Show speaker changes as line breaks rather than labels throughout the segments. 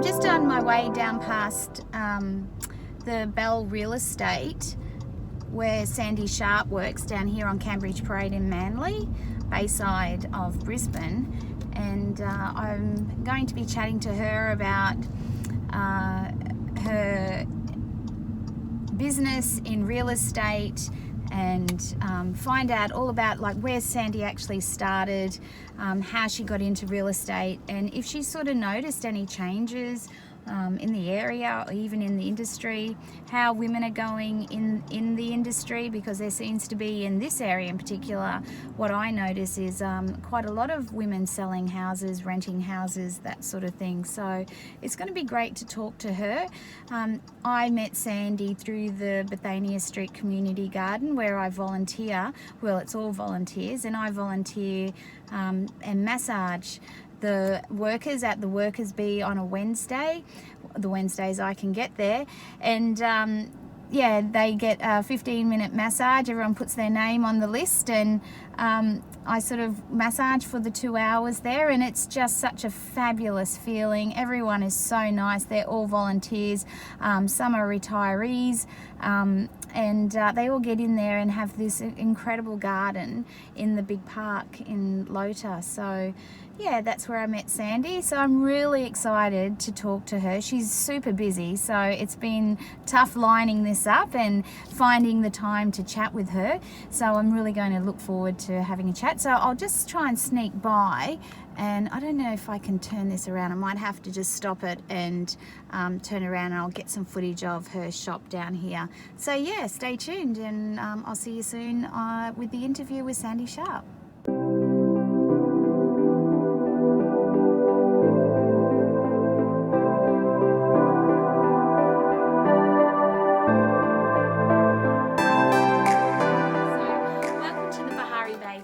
I'm just on my way down past the Bell Real Estate where Sandi Sharp works down here on Cambridge Parade in Manly, Bayside of Brisbane, and I'm going to be chatting to her about her business in real estate and find out all about like where Sandi actually started, how she got into real estate, and if she's sort of noticed any changes in the area or even in the industry, how women are going in the industry, because there seems to be, in this area in particular, what I notice is quite a lot of women selling houses, renting houses, that sort of thing. So it's going to be great to talk to her. I met Sandi through the Bethania Street Community Garden where I volunteer. Well, it's all volunteers, and I volunteer and massage the workers at the Workers Bee on a Wednesday, the Wednesdays I can get there, and yeah, they get a 15-minute massage. Everyone puts their name on the list, and I sort of massage for the 2 hours there, and it's just such a fabulous feeling. Everyone is so nice. They're all volunteers. Some are retirees, and they all get in there and have this incredible garden in the big park in Lota. So yeah, that's where I met Sandi. So I'm really excited to talk to her. She's super busy, so it's been tough lining this up and finding the time to chat with her. So I'm really going to look forward to having a chat. So I'll just try and sneak by, and I don't know if I can turn this around. I might have to just stop it and turn around, and I'll get some footage of her shop down here. So yeah, stay tuned, and I'll see you soon with the interview with Sandi Sharp.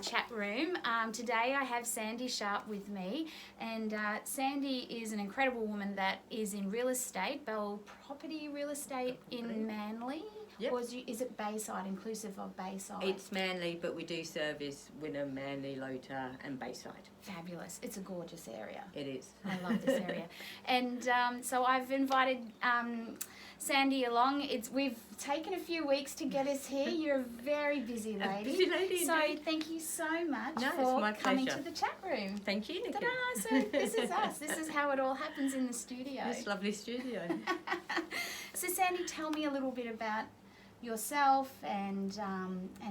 Chat room. Today I have Sandi Sharp with me, and Sandi is an incredible woman that is in real estate, Bell Property Real Estate in Manly.
Yep.
Or is it Bayside, inclusive of Bayside?
It's Manly, but we do service Wynnum, Manly, Lota and Bayside.
Fabulous. It's a gorgeous area.
It is.
I love this area. And so I've invited Sandi along. We've taken a few weeks to get us here. You're a very busy lady.
A busy lady,
so
indeed.
Thank you so much
for
coming to the chat room.
Thank you, Nikki.
Ta-da! So this is us. This is how it all happens in the studio.
This lovely studio.
So Sandi, tell me a little bit about yourself and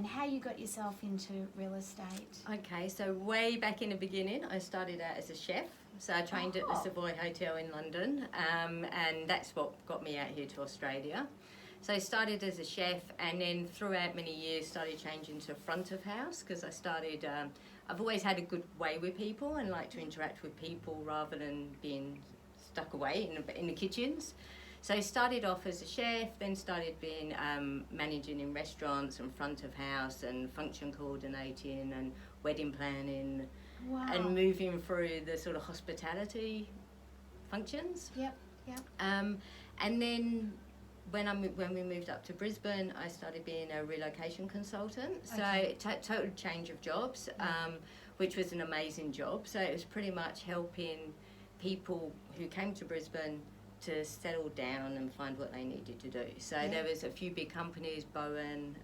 how you got yourself into real estate.
Okay, so way back in the beginning, I started out as a chef. So I trained at the Savoy Hotel in London, and that's what got me out here to Australia. So I started as a chef, and then throughout many years started changing to front of house, because I started, I've always had a good way with people and like to interact with people rather than being stuck away in the kitchens. So I started off as a chef, then started being managing in restaurants and front of house and function coordinating and wedding planning.
Wow.
And moving through the sort of hospitality functions.
Yep, yep.
And then when we moved up to Brisbane, I started being a relocation consultant.
Okay.
So total change of jobs, which was an amazing job. So it was pretty much helping people who came to Brisbane to settle down and find what they needed to do. So there was a few big companies, Bowen,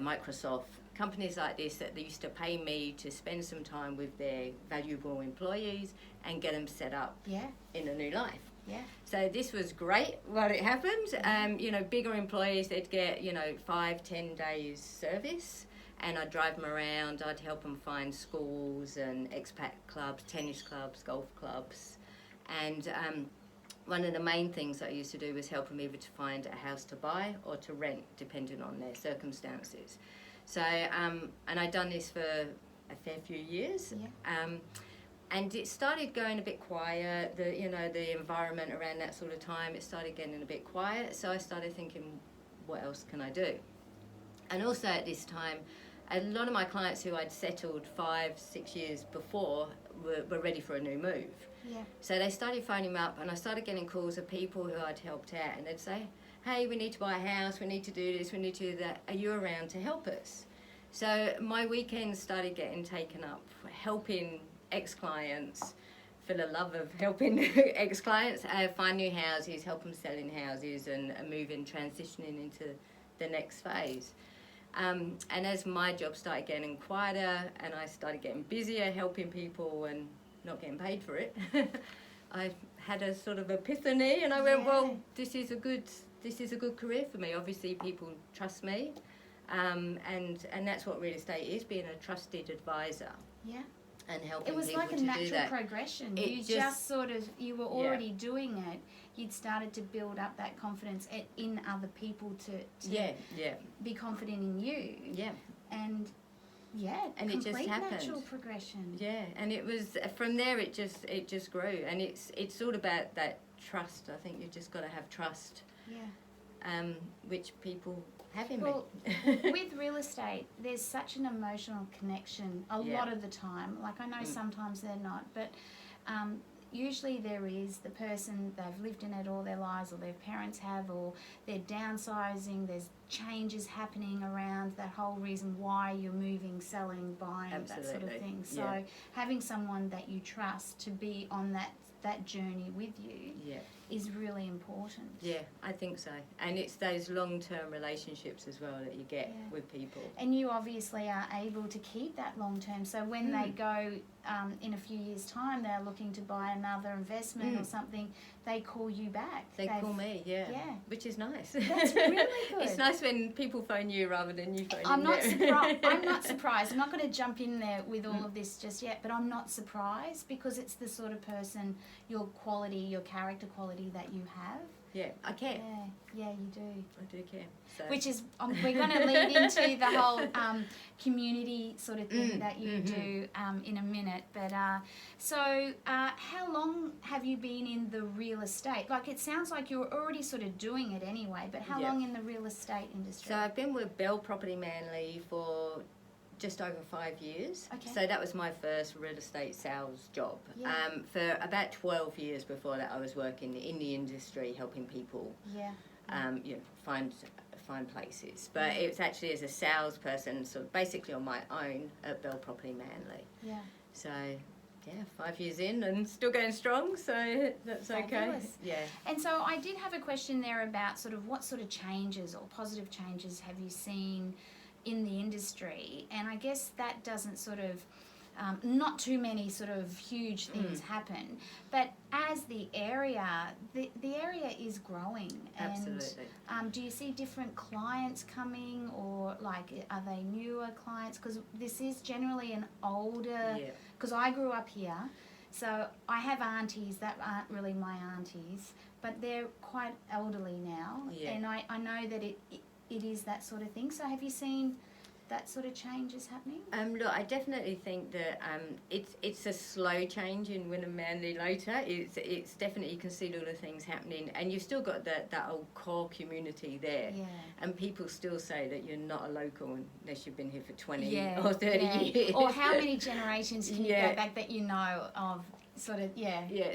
Microsoft, companies like this that they used to pay me to spend some time with their valuable employees and get them set up in a new life.
Yeah.
So this was great when it happened. You know, bigger employees, they'd get, 5-10 days service, and I'd drive them around. I'd help them find schools and expat clubs, tennis clubs, golf clubs. And one of the main things I used to do was help them either to find a house to buy or to rent, depending on their circumstances. So, and I'd done this for a fair few years.
Yeah.
And it started going a bit quiet. The environment around that sort of time, it started getting a bit quiet. So I started thinking, what else can I do? And also at this time, a lot of my clients who I'd settled 5-6 years before were ready for a new move.
Yeah.
So they started phoning me up, and I started getting calls of people who I'd helped out, and they'd say, hey, we need to buy a house, we need to do this, we need to do that. Are you around to help us? So my weekends started getting taken up helping ex-clients for the love of helping ex-clients find new houses, help them sell in houses and move in, transitioning into the next phase. And as my job started getting quieter and I started getting busier helping people and not getting paid for it, I had a sort of epiphany and I went, well, this is a good career for me. Obviously people trust me, and that's what real estate is, being a trusted advisor.
Yeah.
And helping
it was
people
like a
to do
natural
that.
progression.
It
You just sort of, you were already doing it. You'd started to build up that confidence in other people to be confident in you.
Yeah.
And
and it just happened.
Natural progression.
Yeah, and it was from there. It just grew, and it's all about that trust. I think you've just got to have trust.
Yeah.
Which people have in
me.
Well,
with real estate, there's such an emotional connection a lot of the time. Like I know sometimes they're not, but usually there is. The person, they've lived in it all their lives, or their parents have, or they're downsizing. There's changes happening around that whole reason why you're moving, selling, buying, that sort of thing. So having someone that you trust to be on that journey with you is really important. Yeah,
I think so. And it's those long-term relationships as well that you get with people.
And you obviously are able to keep that long-term. So when they go in a few years' time, they're looking to buy another investment or something, they call you back.
They call me, which is nice.
That's really good.
It's nice when people phone you rather than you phone
I'm not surprised. I'm not going to jump in there with all of this just yet, but I'm not surprised because it's the sort of person, your quality, your character quality that you have.
Yeah, I care.
Yeah, you do.
I do care. So.
Which is, we're going to lead into the whole community sort of thing that you do in a minute. But so how long have you been in the real estate? Like it sounds like you're already sort of doing it anyway, but how long in the real estate industry?
So I've been with Bell Property Manly for just over 5 years.
Okay.
So that was my first real estate sales job.
Yeah.
For about 12 years before that, I was working in the industry, helping people find places. But it was actually as a salesperson, so basically on my own at Bell Property Manly.
Yeah.
So 5 years in and still going strong, so that's okay. Yeah.
And so I did have a question there about sort of what sort of changes or positive changes have you seen in the industry, and I guess that doesn't sort of not too many sort of huge things happen, but as the area is growing.
Absolutely.
And do you see different clients coming, or like are they newer clients? Because this is generally an older, because I grew up here, so I have aunties that aren't really my aunties, but they're quite elderly now, and I know that it is that sort of thing. So have you seen that sort of changes happening?
Look, I definitely think that it's a slow change in Wynnum Manly later. It's definitely, you can see all the things happening, and you've still got that old core community there.
Yeah.
And people still say that you're not a local unless you've been here for 20 or 30 years.
Or how many generations can you go back that you know of? Sort of,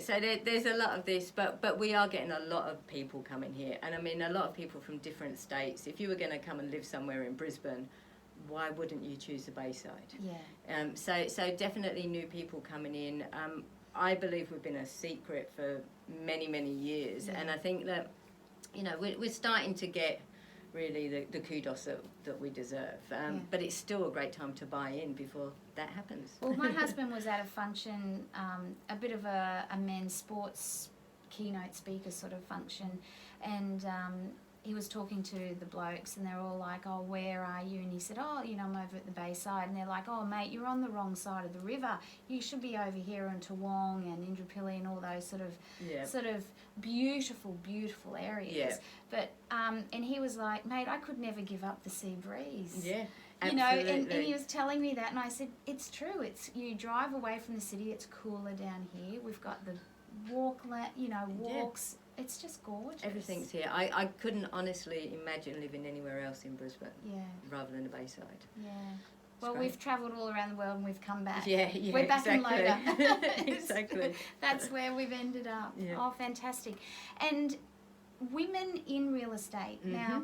so there's a lot of this, but we are getting a lot of people coming here, and I mean a lot of people from different states. If you were going to come and live somewhere in Brisbane, why wouldn't you choose the Bayside? So definitely new people coming in. I believe we've been a secret for many years, and I think that we're starting to get really the kudos that we deserve. But it's still a great time to buy in before that happens.
Well, my husband was at a function, a bit of a men's sports keynote speaker sort of function, and he was talking to the blokes, and they're all like, oh, where are you? And he said, oh, I'm over at the Bayside. And they're like, oh, mate, you're on the wrong side of the river. You should be over here in Toowong and Indooroopilly and all those sort of beautiful areas.
Yeah.
But, and he was like, mate, I could never give up the sea breeze.
Yeah,
absolutely. And he was telling me that, and I said, it's true. You drive away from the city, it's cooler down here. We've got the walks.
Yeah.
It's just gorgeous.
Everything's here. I couldn't honestly imagine living anywhere else in Brisbane rather than the Bayside.
Yeah. Well, we've travelled all around the world and we've come back.
Yeah,
we're back in Loda.
Exactly.
That's where we've ended up.
Yeah.
Oh, fantastic. And women in real estate. Now,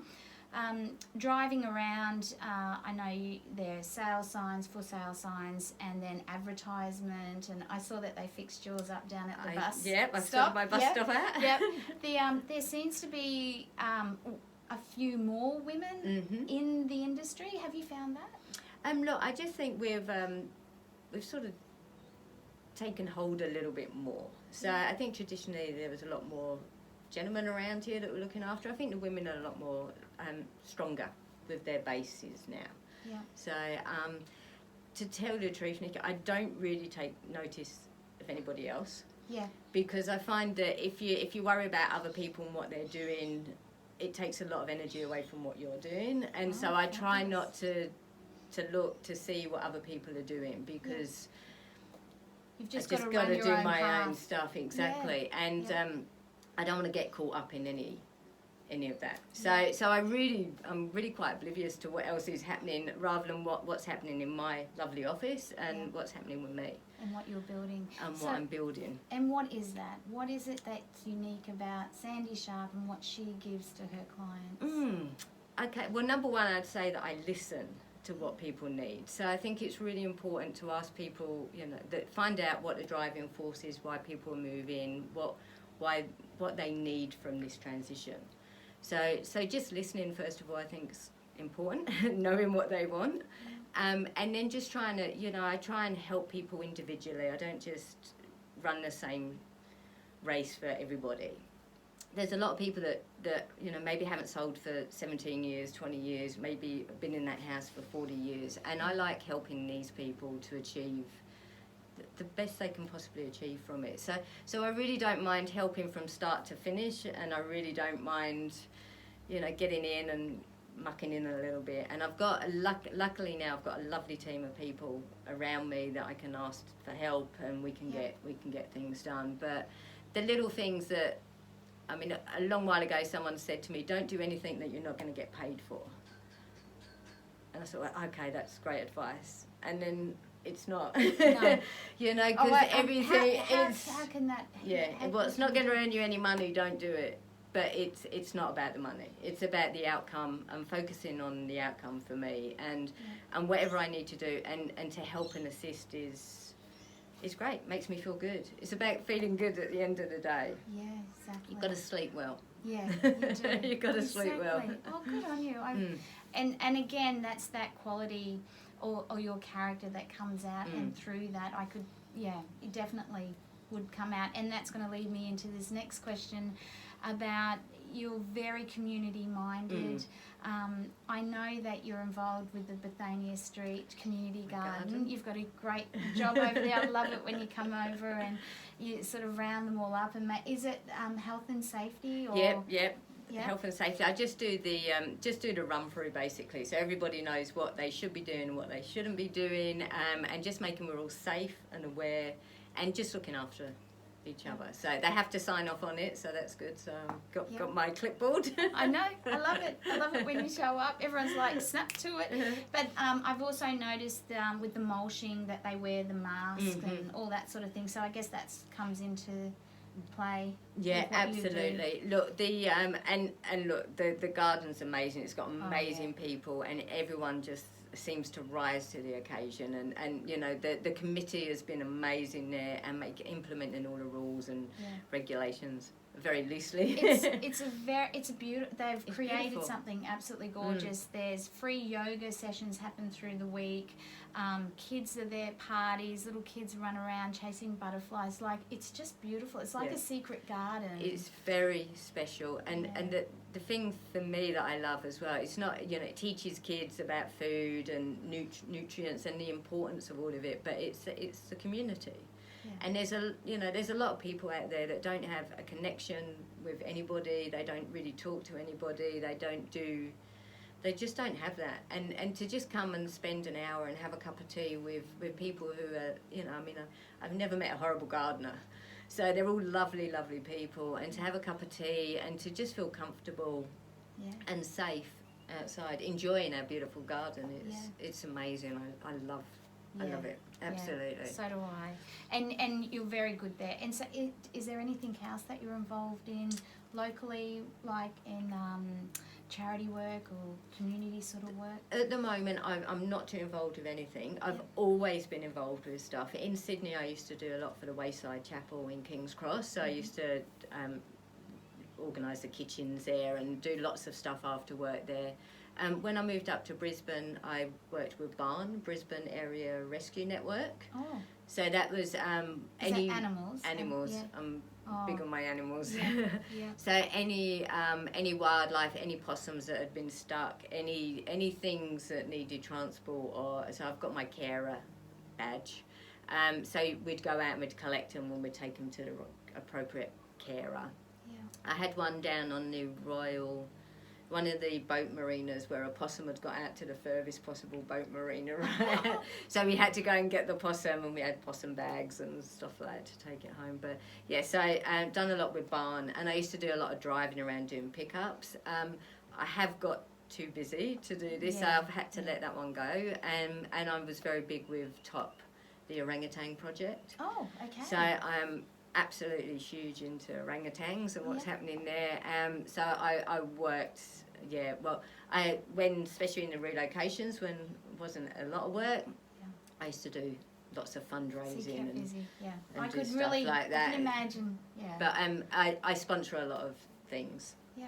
driving around, I know there's sale signs, for sale signs, and then advertisement. And I saw that they fixed yours up down at the bus.
Yep, I
stop.
sorted my bus stop out.
Yep. There seems to be a few more women in the industry. Have you found that?
Look, I just think we've sort of taken hold a little bit more. So I think traditionally there was a lot more gentlemen around here that were looking after. I think the women are a lot more stronger with their bases now.
Yeah.
So to tell the truth, Nick, I don't really take notice of anybody else.
Yeah.
Because I find that if you worry about other people and what they're doing, it takes a lot of energy away from what you're doing. And so I try not to look to see what other people are doing, because
you've just
I
got to
got to
run
do
your own
my
path.
own stuff, exactly.
Yeah.
And I don't want to get caught up in any of that. So I'm really quite oblivious to what else is happening, rather than what's happening in my lovely office and what's happening with me.
And what you're building.
And what I'm building.
And what is that? What is it that's unique about Sandi Sharp and what she gives to her clients?
Okay, well, number one, I'd say that I listen to what people need. So I think it's really important to ask people, that find out what the driving force is, why people are moving, what they need from this transition. So just listening, first of all, I think is important, knowing what they want. And then just trying to, I try and help people individually. I don't just run the same race for everybody. There's a lot of people that maybe haven't sold for 17 years, 20 years, maybe been in that house for 40 years. And I like helping these people to achieve the best they can possibly achieve from it. So I really don't mind helping from start to finish, and I really don't mind, getting in and mucking in a little bit. And I've got luckily now I've got a lovely team of people around me that I can ask for help, and we can get things done. But the little things that, a long while ago someone said to me, don't do anything that you're not going to get paid for. And I thought, well, okay, that's great advice. And then it's not,
No.
because everything is...
How can that...
well, it's not going to earn you any money, don't do it. But it's not about the money. It's about the outcome. I'm focusing on the outcome for me, and whatever I need to do, and to help and assist is great. Makes me feel good. It's about feeling good at the end of the day.
Yeah, exactly.
You've got to sleep well.
Yeah, you do.
You've got to sleep well.
Oh, good on you. And again, that's that quality or your character that comes out, and through that it definitely would come out. And that's going to lead me into this next question about you're very community minded. I know that you're involved with the Bethania Street Community Garden. You've got a great job over there. I love it when you come over and you sort of round them all up. And is it health and safety? Or?
Yep. Health and safety. I just do the run through basically, so everybody knows what they should be doing and what they shouldn't be doing, and just making we're all safe and aware, and just looking after each other. So they have to sign off on it, so that's good. So got my clipboard.
I know, I love it. I love it when you show up. Everyone's like, snap to it. But I've also noticed with the mulching that they wear the mask and all that sort of thing. So I guess that comes into play.
Yeah, absolutely. Look, the the garden's amazing. It's got amazing people, and everyone just seems to rise to the occasion, and the committee has been amazing there, and implementing all the rules and regulations very loosely.
It's a beautiful. They've created
beautiful.
Something absolutely gorgeous. There's free yoga sessions happen through the week. Kids are there, parties, little kids run around chasing butterflies. Like, it's just beautiful. It's like a secret garden.
It's very special, and the thing for me that I love as well, it's not, it teaches kids about food and nutrients and the importance of all of it, but it's the community. And there's a lot of people out there that don't have a connection with anybody. They don't really talk to anybody. They just don't have that. And to just come and spend an hour and have a cup of tea with people who are, I've never met a horrible gardener. So they're all lovely, lovely people. And to have a cup of tea and to just feel comfortable and safe outside, enjoying our beautiful garden, it's amazing. I love it. Absolutely.
Yeah, so do I. And you're very good there. And so is there anything else that you're involved in locally, like in charity work or community sort of work?
At the moment, I'm not too involved with anything. I've always been involved with stuff. In Sydney, I used to do a lot for the Wayside Chapel in King's Cross. So I used to organise the kitchens there and do lots of stuff after work there. When I moved up to Brisbane, I worked with Brisbane Area Rescue Network.
Oh.
So that was
Is that animals?
Animals.
Yeah.
I'm big on my animals.
Yeah. Yeah.
So any wildlife, any possums that had been stuck, any things that needed transport, or so I've got my carer badge. So we'd go out and we'd collect them and we'd take them to the appropriate carer.
Yeah.
I had one down on the one of the boat marinas where a possum had got out to the furthest possible boat marina. Right? So we had to go and get the possum, and we had possum bags and stuff like that to take it home. But yeah, so I've done a lot with Barn, and I used to do a lot of driving around doing pickups. I have got too busy to do this, so I've had to let that one go. And I was very big with Top, the orangutan project.
Oh, okay.
So I'm absolutely huge into orangutans and what's happening there. So I worked, especially in the relocations when it wasn't a lot of work, I used to do lots of fundraising.
So you kept busy, yeah.
And
I
do
could
stuff
really,
like that.
I can imagine, yeah.
But I sponsor a lot of things.
Yeah.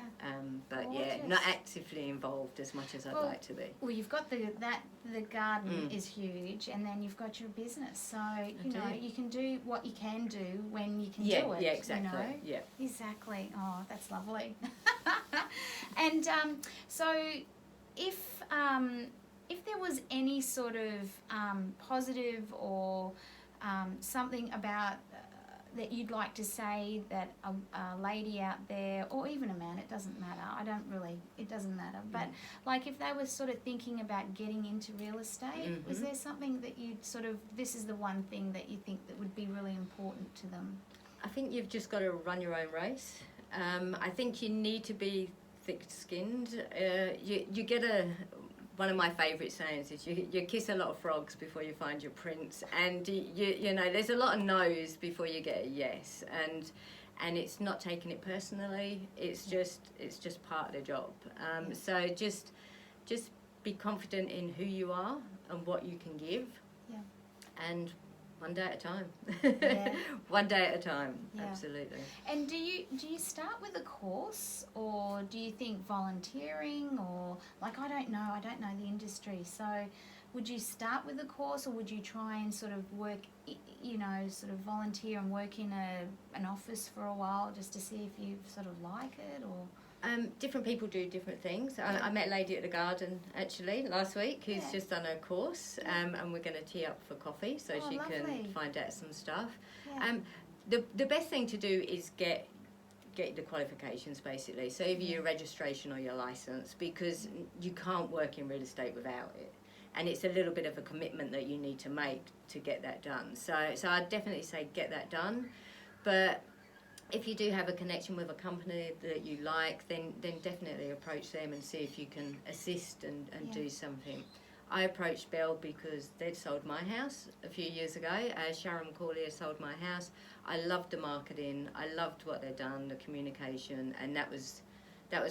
But
Gorgeous.
not actively involved as much as I'd like to be.
Well, you've got the garden is huge, and then you've got your business. So you can do what you can do when you can do it.
Yeah, exactly.
You know?
Yeah.
Exactly. Oh, that's lovely. And so, if there was any sort of positive or something about that you'd like to say that a lady out there, or even a man, it doesn't matter, it doesn't matter, but like if they were sort of thinking about getting into real estate, was there something that you'd sort of, this is the one thing that you think that would be really important to them?
I think you've just got to run your own race. I think you need to be thick-skinned. You get one of my favourite sayings is you kiss a lot of frogs before you find your prince, and you know there's a lot of no's before you get a yes, and it's not taking it personally. It's just part of the job. So just be confident in who you are and what you can give, and one day at a time. One day at a time. Absolutely.
And do you start with a course, or do you think volunteering, or like I don't know the industry, so would you start with a course, or would you try and sort of work, sort of volunteer and work in an office for a while just to see if you sort of like it, or?
Different people do different things. I met a lady at the garden actually last week who's just done a course, and we're going to tee up for coffee so she can find out some stuff. The best thing to do is get the qualifications basically, so either your registration or your license, because you can't work in real estate without it, and it's a little bit of a commitment that you need to make to get that done. So I'd definitely say get that done, but if you do have a connection with a company that you like, then definitely approach them and see if you can assist and do something. I approached Bell because they'd sold my house a few years ago. Sharon Corley had sold my house. I loved the marketing. I loved what they'd done, the communication, and that was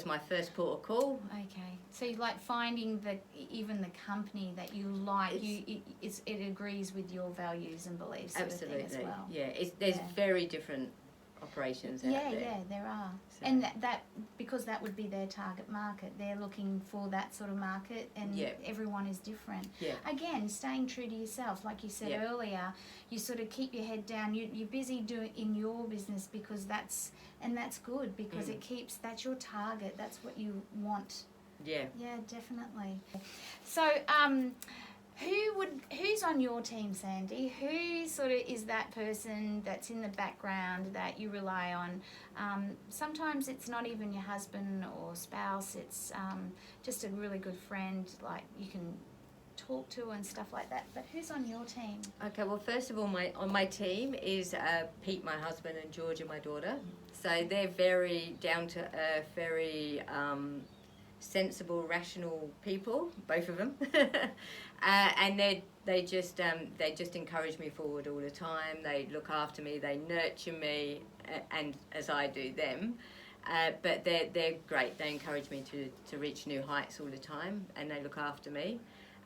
my first port of call.
Okay, so you like finding even the company that you like, it agrees with your values and beliefs.
Absolutely,
sort of thing as well.
Yeah. There's very different operations out there.
Yeah, there are.
So.
And that because that would be their target market. They're looking for that sort of market, and everyone is different. Yeah. Again, staying true to yourself, like you said earlier, you sort of keep your head down. You're busy doing in your business because that's good, because that's your target. That's what you want.
Yeah.
Yeah, definitely. So, who's on your team, Sandy? Who sort of is that person that's in the background that you rely on? Sometimes it's not even your husband or spouse, it's just a really good friend, like you can talk to and stuff like that. But who's on your team? Okay,
well, first of all, on my team is Pete, my husband, and Georgia, my daughter. So they're very down to earth, very sensible, rational people, both of them. And they just encourage me forward all the time. They look after me, they nurture me, and as I do them. But they're great. They encourage me to reach new heights all the time, and they look after me.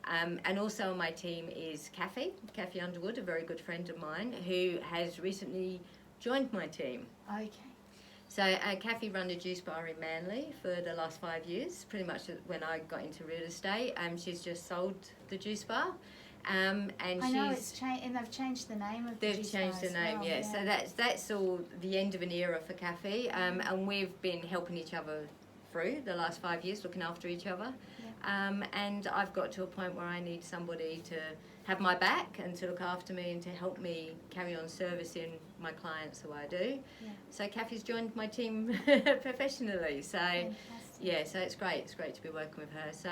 And also on my team is Kathy Underwood, a very good friend of mine, who has recently joined my team.
Okay.
So Kathy ran a juice bar in Manly for the last 5 years, pretty much when I got into real estate. She's just sold the juice bar. And
I know it's changed, and they've changed the name of the juice bar.
They've changed the name, yeah. So that's all the end of an era for Kathy. And we've been helping each other through the last 5 years, looking after each other. Yeah. And I've got to a point where I need somebody to have my back and to look after me and to help me carry on servicing my clients the way I do. Yeah. So Kathy's joined my team professionally. So fantastic. Yeah, so it's great. It's great to be working with her. So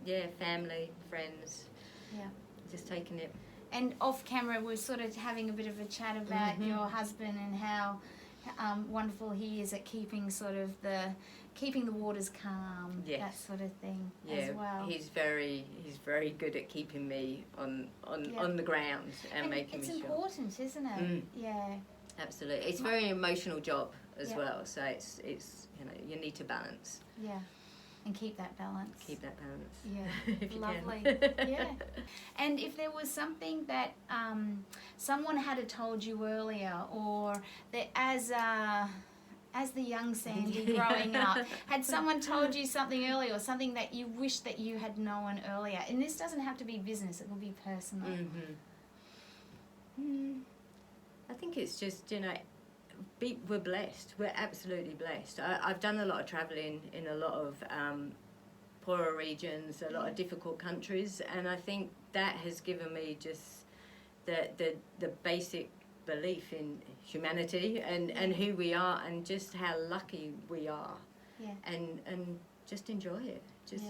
yeah, family, friends. Yeah. Just taking it.
And off camera, we're sort of having a bit of a chat about your husband and how wonderful he is at keeping the waters calm, that sort of thing as well.
He's very good at keeping me on the ground and making me sure.
It's important, isn't it? Yeah.
Absolutely. It's a very emotional job as well, so it's you need to balance.
Yeah. And keep that balance.
Keep that balance.
Yeah,
if you
lovely.
can.
Yeah. And if there was something that someone had told you earlier, or that as the young Sandy growing up, had someone told you something earlier, or something that you wish that you had known earlier, and this doesn't have to be business; it will be personal.
I think it's just we're blessed. We're absolutely blessed. I've done a lot of travelling in a lot of poorer regions, a lot of difficult countries, and I think that has given me just the basic belief in humanity and who we are, and just how lucky we are. Yeah. And just enjoy it. Just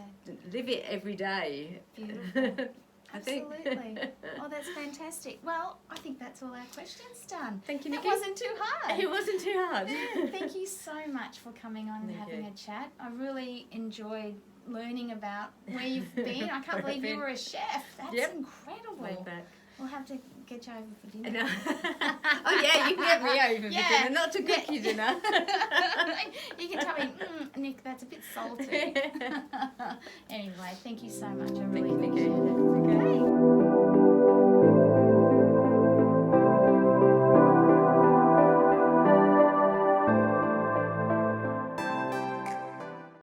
live it every day.
Beautiful. Absolutely. Oh, that's fantastic. Well, I think that's all our questions done.
Thank you, Nikki.
It wasn't too hard.
It wasn't too hard.
Thank you so much for coming on and having a chat. I really enjoyed learning about where you've been. I can't believe you were a chef. That's incredible.
Way back.
We'll have to get you over for dinner.
Oh yeah, you can get me over for dinner, not to cook you dinner.
You can tell me, Nick, that's a bit salty. Anyway, thank you so much. I really appreciate it. Okay.